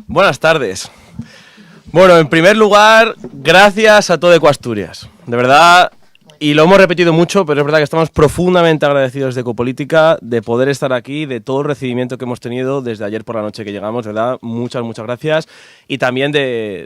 Buenas tardes. Bueno, en primer lugar, gracias a todo Ecoasturias. De verdad, y lo hemos repetido mucho, pero es verdad que estamos profundamente agradecidos de Ecopolítica, de poder estar aquí, de todo el recibimiento que hemos tenido desde ayer por la noche que llegamos, de verdad, muchas gracias. Y también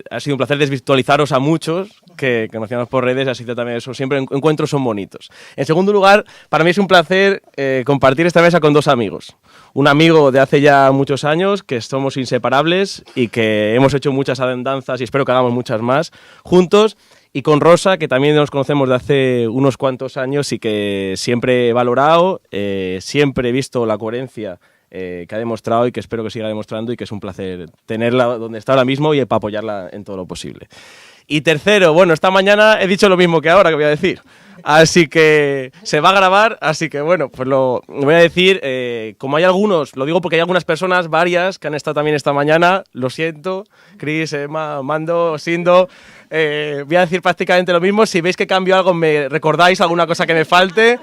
ha sido un placer desvirtualizaros a muchos que conocíamos por redes, así que también eso, siempre encuentros son bonitos. En segundo lugar, para mí es un placer compartir esta mesa con dos amigos. Un amigo de hace ya muchos años, que somos inseparables y que hemos hecho muchas andanzas y espero que hagamos muchas más juntos. Y con Rosa, que también nos conocemos de hace unos cuantos años y que siempre he valorado, siempre he visto la coherencia que ha demostrado y que espero que siga demostrando y que es un placer tenerla donde está ahora mismo y para apoyarla en todo lo posible. Y tercero, bueno, esta mañana he dicho lo mismo que ahora que voy a decir. Así que se va a grabar, así que bueno, pues lo voy a decir, como hay algunos, lo digo porque hay algunas personas, varias, que han estado también esta mañana, lo siento, Cris, Emma, Mando, Sindo, voy a decir prácticamente lo mismo, si veis que cambio algo me recordáis alguna cosa que me falte,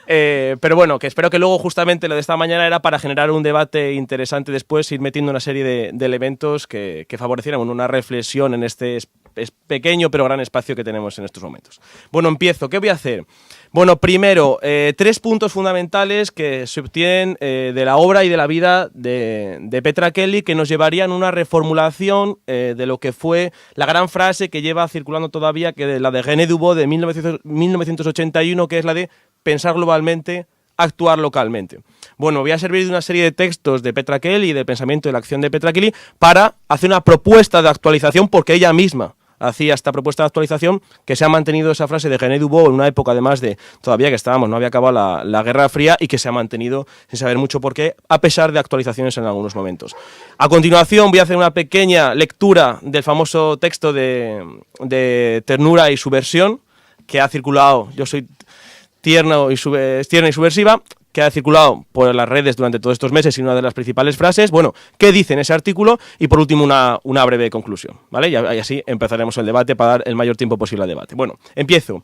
pero bueno, que espero que luego justamente lo de esta mañana era para generar un debate interesante después, ir metiendo una serie de elementos que favorecieran una reflexión en este es pequeño pero gran espacio que tenemos en estos momentos. Bueno, empiezo. ¿Qué voy a hacer? Bueno, primero, 3 puntos fundamentales que se obtienen de la obra y de la vida de Petra Kelly que nos llevarían a una reformulación de lo que fue la gran frase que lleva circulando todavía, que la de René Dubos de 1981, que es la de pensar globalmente, actuar localmente. Bueno, voy a servir de una serie de textos de Petra Kelly y del pensamiento y la acción de Petra Kelly para hacer una propuesta de actualización porque ella misma hacía esta propuesta de actualización, que se ha mantenido esa frase de René Dubos en una época además de todavía que estábamos, no había acabado la Guerra Fría y que se ha mantenido sin saber mucho por qué, a pesar de actualizaciones en algunos momentos. A continuación voy a hacer una pequeña lectura del famoso texto de Ternura y Subversión, que ha circulado, yo soy tierna y subversiva, que ha circulado por las redes durante todos estos meses y una de las principales frases. Bueno, ¿qué dice en ese artículo? Y por último una breve conclusión, ¿vale? Y así empezaremos el debate para dar el mayor tiempo posible al debate. Bueno, empiezo.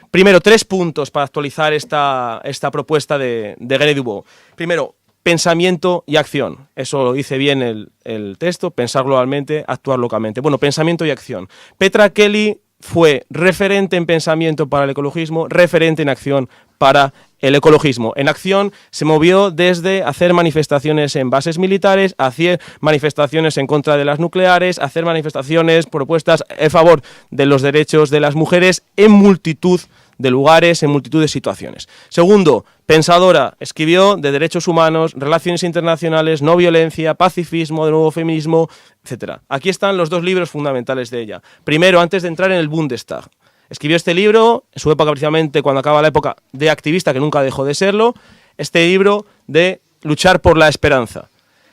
Primero, 3 puntos para actualizar esta propuesta de René Dubos. Primero, pensamiento y acción. Eso lo dice bien el texto, pensar globalmente, actuar localmente. Bueno, pensamiento y acción. Petra Kelly fue referente en pensamiento para el ecologismo, referente en acción para el ecologismo. En acción se movió desde hacer manifestaciones en bases militares, hacer manifestaciones en contra de las nucleares, hacer manifestaciones, propuestas en favor de los derechos de las mujeres en multitud de lugares, en multitud de situaciones. Segundo, pensadora, escribió de derechos humanos, relaciones internacionales, no violencia, pacifismo, de nuevo feminismo, etc. Aquí están los 2 libros fundamentales de ella. Primero, antes de entrar en el Bundestag. Escribió este libro, en su época precisamente cuando acaba la época de activista, que nunca dejó de serlo, este libro de luchar por la esperanza.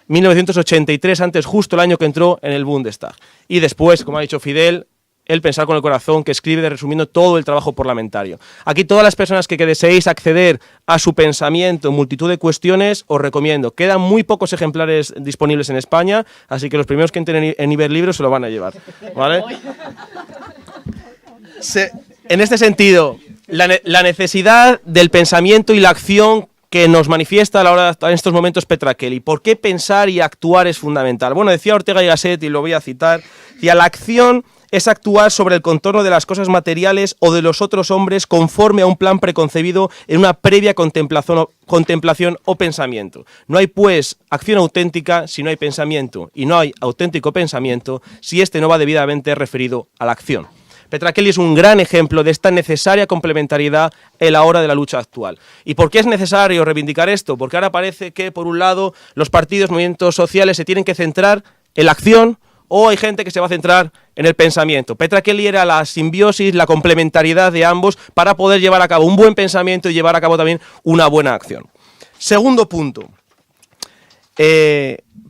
1983, antes justo el año que entró en el Bundestag. Y después, como ha dicho Fidel, el pensar con el corazón, que escribe resumiendo todo el trabajo parlamentario. Aquí todas las personas que deseéis acceder a su pensamiento en multitud de cuestiones, os recomiendo. Quedan muy pocos ejemplares disponibles en España, así que los primeros que entren en Iberlibro se lo van a llevar, ¿vale? En este sentido, la necesidad del pensamiento y la acción que nos manifiesta a la hora en estos momentos Petra Kelly. ¿Por qué pensar y actuar es fundamental? Bueno, decía Ortega y Gasset, y lo voy a citar, decía, la acción es actuar sobre el contorno de las cosas materiales o de los otros hombres conforme a un plan preconcebido en una previa contemplación o pensamiento. No hay, pues, acción auténtica si no hay pensamiento, y no hay auténtico pensamiento si este no va debidamente referido a la acción. Petra Kelly es un gran ejemplo de esta necesaria complementariedad en la hora de la lucha actual. ¿Y por qué es necesario reivindicar esto? Porque ahora parece que, por un lado, los partidos, movimientos sociales se tienen que centrar en la acción, o hay gente que se va a centrar en el pensamiento. Petra Kelly era la simbiosis, la complementariedad de ambos para poder llevar a cabo un buen pensamiento y llevar a cabo también una buena acción. Segundo punto.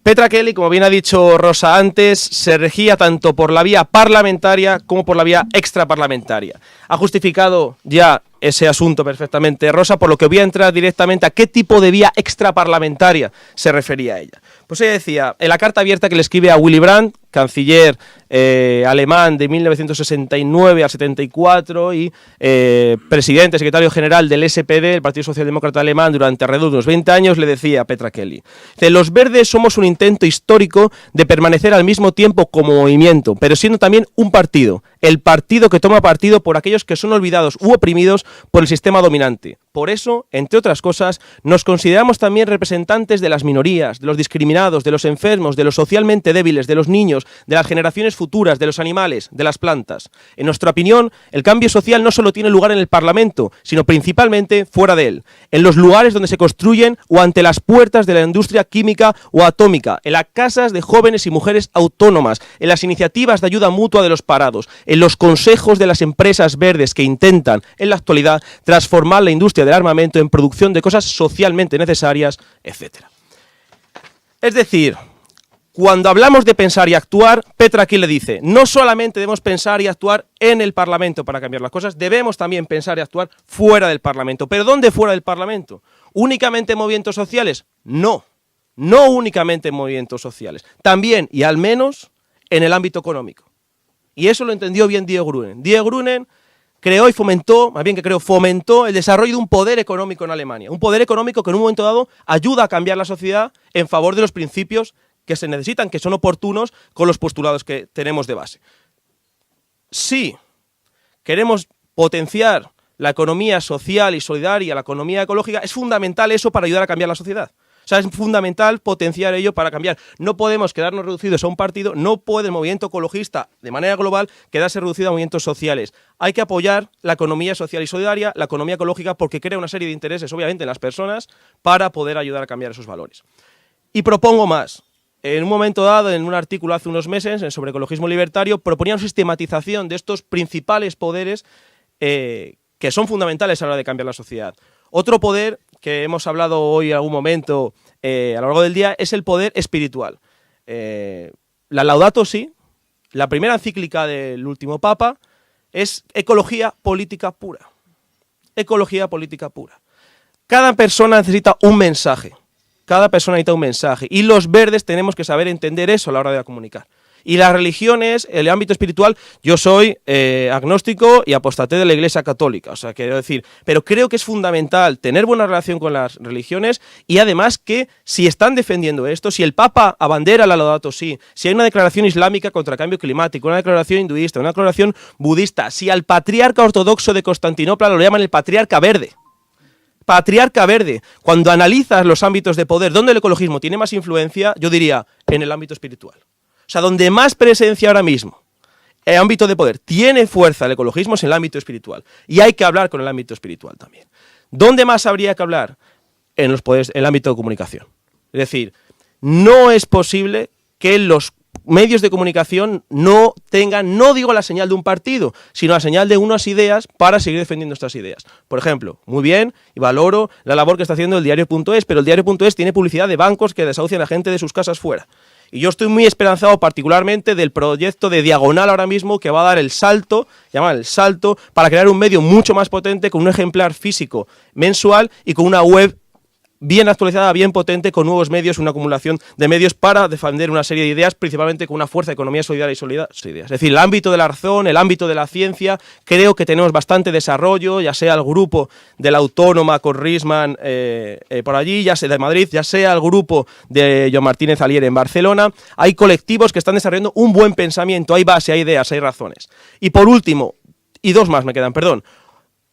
Petra Kelly, como bien ha dicho Rosa antes, se regía tanto por la vía parlamentaria como por la vía extraparlamentaria. Ha justificado ya ese asunto perfectamente Rosa, por lo que voy a entrar directamente a qué tipo de vía extraparlamentaria se refería a ella. Pues ella decía, en la carta abierta que le escribe a Willy Brandt, canciller alemán de 1969 al 74 y presidente, secretario general del SPD, el Partido Socialdemócrata Alemán, durante alrededor de unos 20 años, le decía a Petra Kelly: los verdes somos un intento histórico de permanecer al mismo tiempo como movimiento, pero siendo también un partido, el partido que toma partido por aquellos que son olvidados u oprimidos por el sistema dominante. Por eso, entre otras cosas, nos consideramos también representantes de las minorías, de los discriminados, de los enfermos, de los socialmente débiles, de los niños, de las generaciones futuras, de los animales, de las plantas. En nuestra opinión, el cambio social no solo tiene lugar en el Parlamento, sino principalmente fuera de él, en los lugares donde se construyen o ante las puertas de la industria química o atómica, en las casas de jóvenes y mujeres autónomas, en las iniciativas de ayuda mutua de los parados, en los consejos de las empresas verdes que intentan, en la actualidad, transformar la industria del armamento en producción de cosas socialmente necesarias, etc. Es decir, cuando hablamos de pensar y actuar, Petra aquí le dice, no solamente debemos pensar y actuar en el Parlamento para cambiar las cosas, debemos también pensar y actuar fuera del Parlamento. ¿Pero dónde fuera del Parlamento? ¿Únicamente en movimientos sociales? No, no únicamente en movimientos sociales, también y al menos en el ámbito económico. Y eso lo entendió bien Diego Grunen. Diego Grunen creó y fomentó, más bien que creó, fomentó el desarrollo de un poder económico en Alemania. Un poder económico que en un momento dado ayuda a cambiar la sociedad en favor de los principios que se necesitan, que son oportunos con los postulados que tenemos de base. Si queremos potenciar la economía social y solidaria, la economía ecológica, es fundamental eso para ayudar a cambiar la sociedad. O sea, es fundamental potenciar ello para cambiar. No podemos quedarnos reducidos a un partido, no puede el movimiento ecologista de manera global quedarse reducido a movimientos sociales. Hay que apoyar la economía social y solidaria, la economía ecológica, porque crea una serie de intereses, obviamente, en las personas para poder ayudar a cambiar esos valores. Y propongo más. En un momento dado, en un artículo hace unos meses, sobre ecologismo libertario, proponía una sistematización de estos principales poderes que son fundamentales a la hora de cambiar la sociedad. Otro poder que hemos hablado hoy en algún momento a lo largo del día es el poder espiritual. La Laudato Si, la primera encíclica del último Papa, es ecología política pura. Ecología política pura. Cada persona necesita un mensaje. Cada persona necesita un mensaje. Y los verdes tenemos que saber entender eso a la hora de comunicar. Y las religiones, el ámbito espiritual, yo soy agnóstico y apostaté de la Iglesia Católica, o sea, quiero decir, pero creo que es fundamental tener buena relación con las religiones y además que si están defendiendo esto, si el Papa abandera la Laudato Si, si hay una declaración islámica contra el cambio climático, una declaración hinduista, una declaración budista, si al patriarca ortodoxo de Constantinopla lo llaman el patriarca verde, cuando analizas los ámbitos de poder, donde el ecologismo tiene más influencia, yo diría en el ámbito espiritual. O sea, donde más presencia ahora mismo, el ámbito de poder, tiene fuerza el ecologismo es en el ámbito espiritual. Y hay que hablar con el ámbito espiritual también. ¿Dónde más habría que hablar? En los poderes, en el ámbito de comunicación. Es decir, no es posible que los medios de comunicación no tengan, no digo la señal de un partido, sino la señal de unas ideas para seguir defendiendo estas ideas. Por ejemplo, muy bien, y valoro la labor que está haciendo el diario.es, pero el diario.es tiene publicidad de bancos que desahucian a gente de sus casas fuera. Y yo estoy muy esperanzado particularmente del proyecto de Diagonal ahora mismo que va a dar el salto, llaman el salto, para crear un medio mucho más potente con un ejemplar físico mensual y con una web bien actualizada, bien potente, con nuevos medios, una acumulación de medios para defender una serie de ideas, principalmente con una fuerza de economía solidaria y sólida. Es decir, el ámbito de la razón, el ámbito de la ciencia, creo que tenemos bastante desarrollo, ya sea el grupo de la Autónoma con Risman por allí, ya sea de Madrid, ya sea el grupo de Joan Martínez Alier en Barcelona. Hay colectivos que están desarrollando un buen pensamiento, hay base, hay ideas, hay razones. Y por último, y dos más me quedan, perdón,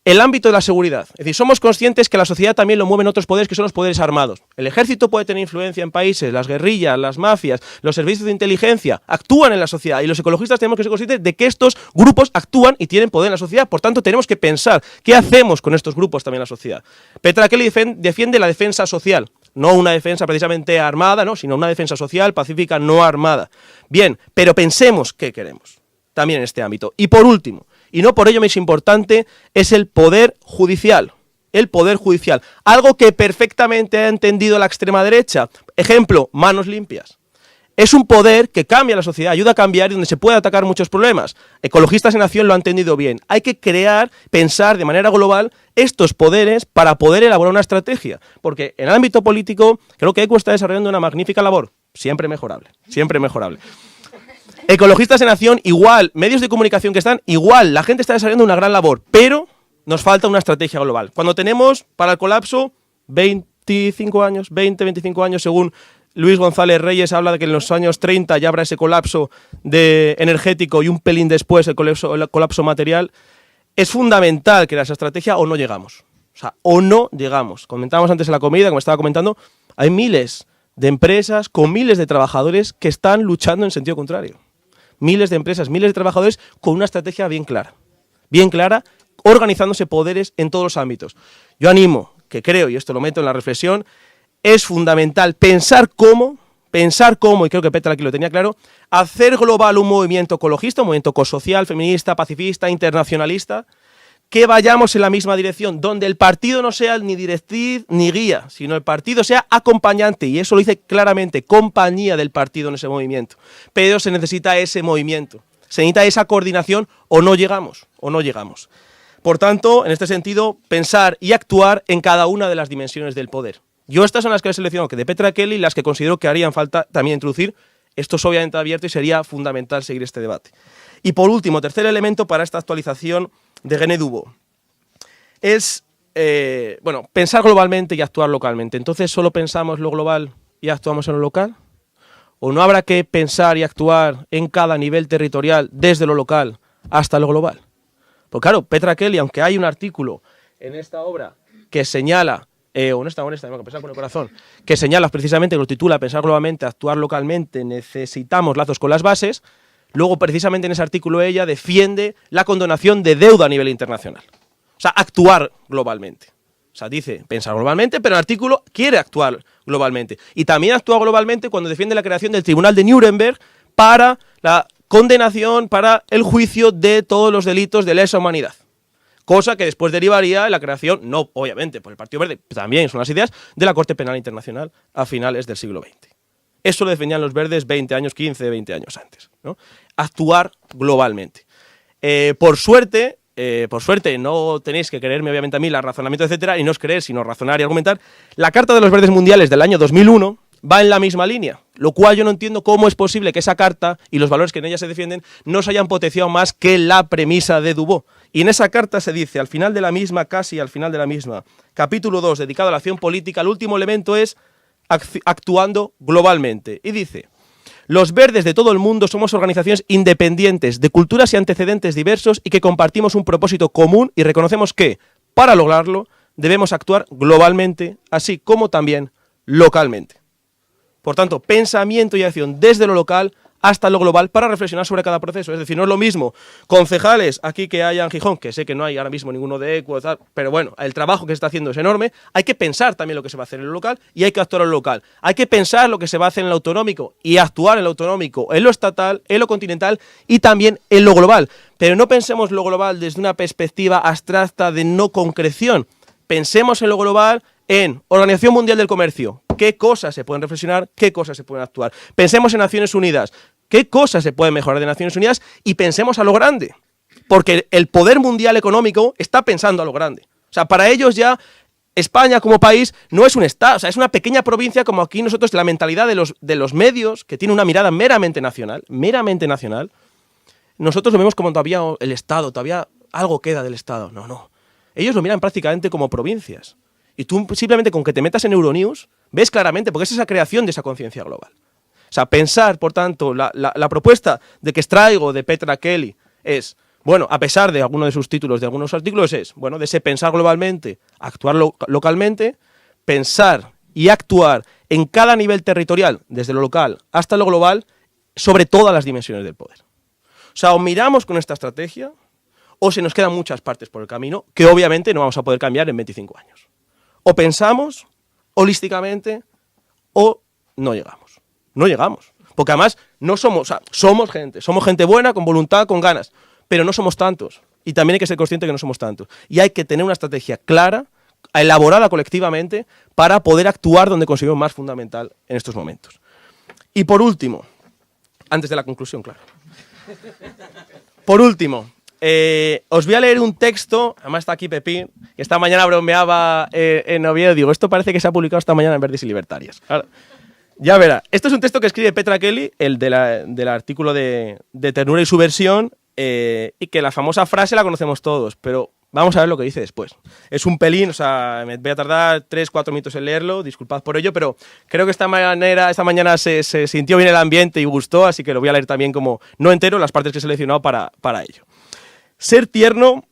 el ámbito de la seguridad. Es decir, somos conscientes que la sociedad también lo mueven otros poderes que son los poderes armados. El ejército puede tener influencia en países, las guerrillas, las mafias, los servicios de inteligencia actúan en la sociedad y los ecologistas tenemos que ser conscientes de que estos grupos actúan y tienen poder en la sociedad. Por tanto, tenemos que pensar qué hacemos con estos grupos también en la sociedad. Petra Kelly defiende la defensa social. No una defensa precisamente armada, ¿no?, sino una defensa social, pacífica, no armada. Bien, pero pensemos qué queremos también en este ámbito. Y por último, y no por ello menos importante, es el poder judicial. El poder judicial. Algo que perfectamente ha entendido la extrema derecha. Ejemplo, manos limpias. Es un poder que cambia la sociedad, ayuda a cambiar y donde se puede atacar muchos problemas. Ecologistas en Acción lo han entendido bien. Hay que crear, pensar de manera global estos poderes para poder elaborar una estrategia. Porque en el ámbito político creo que ECO está desarrollando una magnífica labor. Siempre mejorable, siempre mejorable. Ecologistas en Acción, igual. Medios de comunicación que están, igual. La gente está desarrollando una gran labor, pero nos falta una estrategia global. Cuando tenemos para el colapso 25 años, 25 años, según Luis González Reyes habla de que en los años 30 ya habrá ese colapso energético y un pelín después el colapso material, es fundamental que esa estrategia o no llegamos. O sea, o no llegamos. Comentábamos antes en la comida, como estaba comentando, hay miles de empresas con miles de trabajadores que están luchando en sentido contrario. Miles de empresas, miles de trabajadores con una estrategia bien clara, organizándose poderes en todos los ámbitos. Yo animo, que creo, y esto lo meto en la reflexión, es fundamental pensar cómo, y creo que Petra aquí lo tenía claro, hacer global un movimiento ecologista, un movimiento ecosocial, feminista, pacifista, internacionalista, que vayamos en la misma dirección, donde el partido no sea ni directriz ni guía, sino el partido sea acompañante, y eso lo dice claramente, compañía del partido en ese movimiento. Pero se necesita ese movimiento, se necesita esa coordinación o no llegamos. Por tanto, en este sentido, pensar y actuar en cada una de las dimensiones del poder. Yo estas son las que he seleccionado, que de Petra Kelly, las que considero que harían falta también introducir. Esto es obviamente abierto y sería fundamental seguir este debate. Y por último, tercer elemento para esta actualización de René Dubos es pensar globalmente y actuar localmente. Entonces, ¿solo pensamos lo global y actuamos en lo local? ¿O no habrá que pensar y actuar en cada nivel territorial, desde lo local hasta lo global? Pues claro, Petra Kelly, aunque hay un artículo en esta obra que señala, pensar con el corazón, que señala precisamente, que lo titula Pensar globalmente, actuar localmente, necesitamos lazos con las bases, luego precisamente en ese artículo ella defiende la condonación de deuda a nivel internacional. O sea, actuar globalmente. O sea, dice pensar globalmente, pero el artículo quiere actuar globalmente. Y también actúa globalmente cuando defiende la creación del Tribunal de Nuremberg para la condenación, para el juicio de todos los delitos de lesa humanidad. Cosa que después derivaría en la creación, no obviamente por el Partido Verde, también son las ideas, de la Corte Penal Internacional a finales del siglo XX. Eso lo defendían los verdes 20 años, 15, 20 años antes, ¿no? Actuar globalmente. Por suerte, no tenéis que creerme obviamente a mí, el razonamiento, etcétera, y no es creer, sino razonar y argumentar. La Carta de los Verdes Mundiales del año 2001 va en la misma línea, lo cual yo no entiendo cómo es posible que esa carta y los valores que en ella se defienden no se hayan potenciado más que la premisa de Dubos. Y en esa carta se dice, al final de la misma, casi al final de la misma, capítulo 2, dedicado a la acción política, el último elemento es actuando globalmente. Y dice: los verdes de todo el mundo somos organizaciones independientes, de culturas y antecedentes diversos y que compartimos un propósito común y reconocemos que, para lograrlo, debemos actuar globalmente, así como también localmente. Por tanto, pensamiento y acción desde lo local hasta lo global para reflexionar sobre cada proceso. Es decir, no es lo mismo concejales aquí que haya en Gijón, que sé que no hay ahora mismo ninguno de ECO, pero bueno, el trabajo que se está haciendo es enorme. Hay que pensar también lo que se va a hacer en lo local y hay que actuar en lo local. Hay que pensar lo que se va a hacer en lo autonómico y actuar en lo autonómico, en lo estatal, en lo continental y también en lo global. Pero no pensemos lo global desde una perspectiva abstracta de no concreción. Pensemos en lo global en Organización Mundial del Comercio. ¿Qué cosas se pueden reflexionar? ¿Qué cosas se pueden actuar? Pensemos en Naciones Unidas. ¿Qué cosas se pueden mejorar de Naciones Unidas? Y pensemos a lo grande. Porque el poder mundial económico está pensando a lo grande. O sea, para ellos ya España como país no es un estado, o sea, es una pequeña provincia, como aquí nosotros, la mentalidad de los medios, que tiene una mirada meramente nacional, nosotros lo vemos como todavía el Estado, todavía algo queda del Estado. No. Ellos lo miran prácticamente como provincias. Y tú simplemente con que te metas en Euronews, ves claramente, porque es esa creación de esa conciencia global. O sea, pensar, por tanto, la propuesta de que extraigo de Petra Kelly es, bueno, a pesar de alguno de sus títulos, de algunos artículos, es, bueno, de ese pensar globalmente, actuar localmente, pensar y actuar en cada nivel territorial, desde lo local hasta lo global, sobre todas las dimensiones del poder. O sea, o miramos con esta estrategia, o se nos quedan muchas partes por el camino, que obviamente no vamos a poder cambiar en 25 años. O pensamos holísticamente, o no llegamos. No llegamos. Porque además no somos, o sea, somos gente buena, con voluntad, con ganas, pero no somos tantos. Y también hay que ser consciente que no somos tantos. Y hay que tener una estrategia clara, elaborada colectivamente, para poder actuar donde consideramos más fundamental en estos momentos. Y por último, antes de la conclusión, claro. Por último, os voy a leer un texto, además está aquí Pepín, que esta mañana bromeaba en Oviedo, digo, esto parece que se ha publicado esta mañana en Verdes y Libertarias. Ahora, Ya verá, esto es un texto que escribe Petra Kelly, el del artículo de Ternura y subversión, y que la famosa frase la conocemos todos, pero vamos a ver lo que dice después. Es un pelín, o sea, me voy a tardar 3-4 minutos en leerlo, disculpad por ello, pero creo que esta mañana se sintió bien el ambiente y gustó, así que lo voy a leer también como, no entero, las partes que he seleccionado para ello. Ser tierno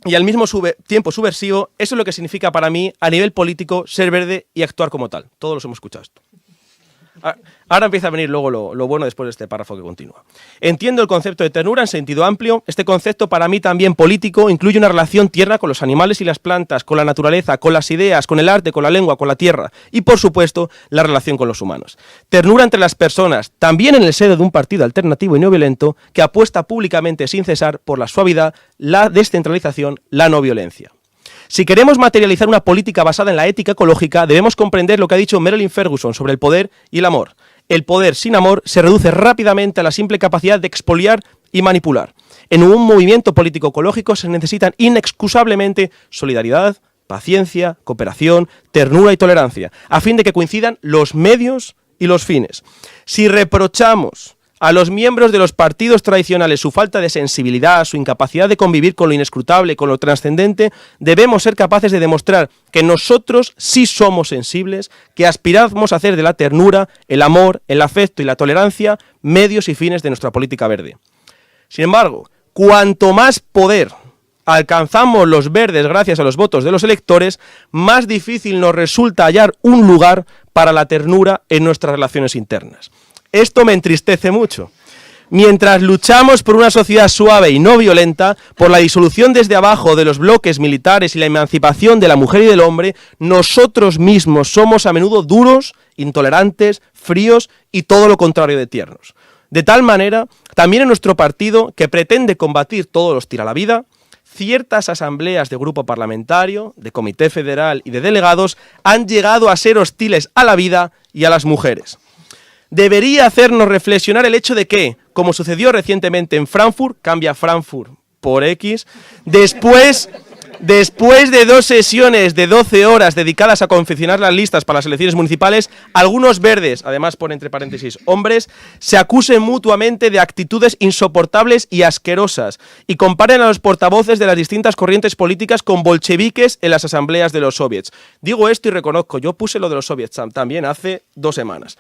y al mismo tiempo subversivo, eso es lo que significa para mí, a nivel político, ser verde y actuar como tal. Todos los hemos escuchado esto. Ahora empieza a venir luego lo bueno después de este párrafo que continúa. Entiendo el concepto de ternura en sentido amplio. Este concepto, para mí también político, incluye una relación tierna con los animales y las plantas, con la naturaleza, con las ideas, con el arte, con la lengua, con la tierra y, por supuesto, la relación con los humanos. Ternura entre las personas, también en el seno de un partido alternativo y no violento que apuesta públicamente sin cesar por la suavidad, la descentralización, la no violencia. Si queremos materializar una política basada en la ética ecológica, debemos comprender lo que ha dicho Marilyn Ferguson sobre el poder y el amor. El poder sin amor se reduce rápidamente a la simple capacidad de expoliar y manipular. En un movimiento político ecológico se necesitan inexcusablemente solidaridad, paciencia, cooperación, ternura y tolerancia, a fin de que coincidan los medios y los fines. Si reprochamos a los miembros de los partidos tradicionales su falta de sensibilidad, su incapacidad de convivir con lo inescrutable, con lo trascendente, debemos ser capaces de demostrar que nosotros sí somos sensibles, que aspiramos a hacer de la ternura, el amor, el afecto y la tolerancia medios y fines de nuestra política verde. Sin embargo, cuanto más poder alcanzamos los verdes gracias a los votos de los electores, más difícil nos resulta hallar un lugar para la ternura en nuestras relaciones internas. Esto me entristece mucho. Mientras luchamos por una sociedad suave y no violenta, por la disolución desde abajo de los bloques militares y la emancipación de la mujer y del hombre, nosotros mismos somos a menudo duros, intolerantes, fríos y todo lo contrario de tiernos. De tal manera, también en nuestro partido, que pretende combatir todos los tira la vida, ciertas asambleas de grupo parlamentario, de comité federal y de delegados han llegado a ser hostiles a la vida y a las mujeres. Debería hacernos reflexionar el hecho de que, como sucedió recientemente en Frankfurt, cambia Frankfurt por X, después de 2 sesiones de 12 horas dedicadas a confeccionar las listas para las elecciones municipales, algunos verdes, además pone entre paréntesis hombres, se acusen mutuamente de actitudes insoportables y asquerosas y comparen a los portavoces de las distintas corrientes políticas con bolcheviques en las asambleas de los soviets. Digo esto y reconozco, yo puse lo de los soviets también hace 2 semanas.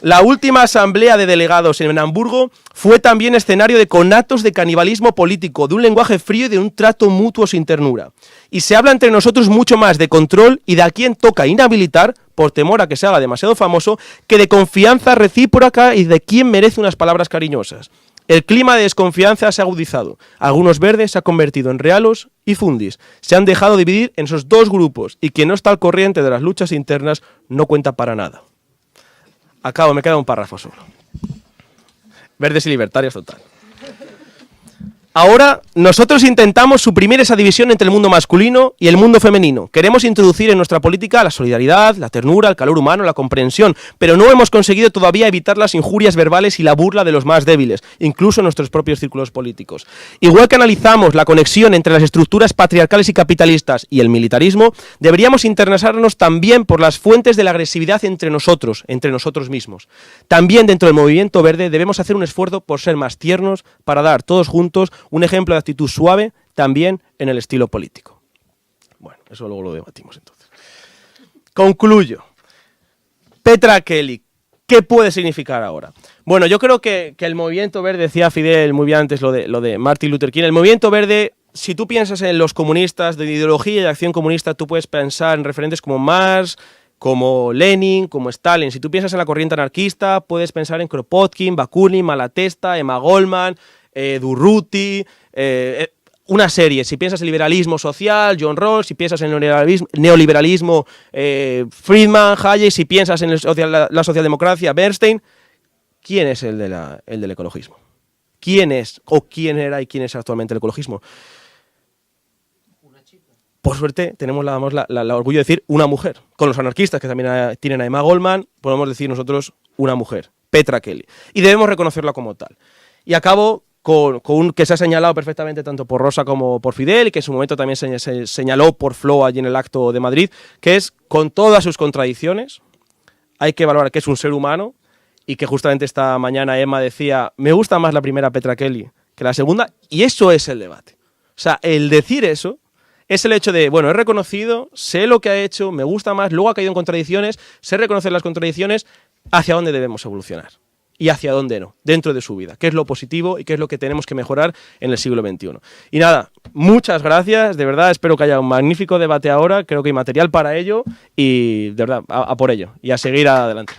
La última asamblea de delegados en Hamburgo fue también escenario de conatos de canibalismo político, de un lenguaje frío y de un trato mutuo sin ternura. Y se habla entre nosotros mucho más de control y de a quién toca inhabilitar, por temor a que se haga demasiado famoso, que de confianza recíproca y de quién merece unas palabras cariñosas. El clima de desconfianza se ha agudizado. Algunos verdes se han convertido en realos y fundis. Se han dejado dividir en esos 2 grupos y quien no está al corriente de las luchas internas no cuenta para nada. Acabo, me queda un párrafo solo. Verdes y libertarios total. Ahora, nosotros intentamos suprimir esa división entre el mundo masculino y el mundo femenino. Queremos introducir en nuestra política la solidaridad, la ternura, el calor humano, la comprensión, pero no hemos conseguido todavía evitar las injurias verbales y la burla de los más débiles, incluso en nuestros propios círculos políticos. Igual que analizamos la conexión entre las estructuras patriarcales y capitalistas y el militarismo, deberíamos interesarnos también por las fuentes de la agresividad entre nosotros mismos. También dentro del movimiento verde debemos hacer un esfuerzo por ser más tiernos, para dar todos juntos un ejemplo de actitud suave también en el estilo político. Bueno, eso luego lo debatimos entonces. Concluyo. Petra Kelly, ¿qué puede significar ahora? Bueno, yo creo que el movimiento verde, decía Fidel muy bien antes lo de Martin Luther King, el movimiento verde, si tú piensas en los comunistas, de ideología y de acción comunista, tú puedes pensar en referentes como Marx, como Lenin, como Stalin. Si tú piensas en la corriente anarquista, puedes pensar en Kropotkin, Bakunin, Malatesta, Emma Goldman, Durruti, una serie. Si piensas en liberalismo social, John Rawls, si piensas en neoliberalismo, Friedman, Hayek, si piensas en la socialdemocracia, Bernstein, ¿quién es el del ecologismo? ¿Quién es, o quién era y quién es actualmente el ecologismo? Por suerte, tenemos la orgullo de decir una mujer. Con los anarquistas, que también tienen a Emma Goldman, podemos decir nosotros una mujer, Petra Kelly. Y debemos reconocerla como tal. Y acabo con un que se ha señalado perfectamente tanto por Rosa como por Fidel, y que en su momento también se señaló por Flo allí en el acto de Madrid, que es, con todas sus contradicciones, hay que valorar que es un ser humano y que justamente esta mañana Emma decía, me gusta más la primera Petra Kelly que la segunda, y eso es el debate. O sea, el decir eso es el hecho de, bueno, he reconocido, sé lo que ha hecho, me gusta más, luego ha caído en contradicciones, sé reconocer las contradicciones, hacia dónde debemos evolucionar y hacia dónde no, dentro de su vida, qué es lo positivo y qué es lo que tenemos que mejorar en el siglo XXI. Y nada, muchas gracias, de verdad, espero que haya un magnífico debate ahora, creo que hay material para ello y de verdad, a por ello y a seguir adelante.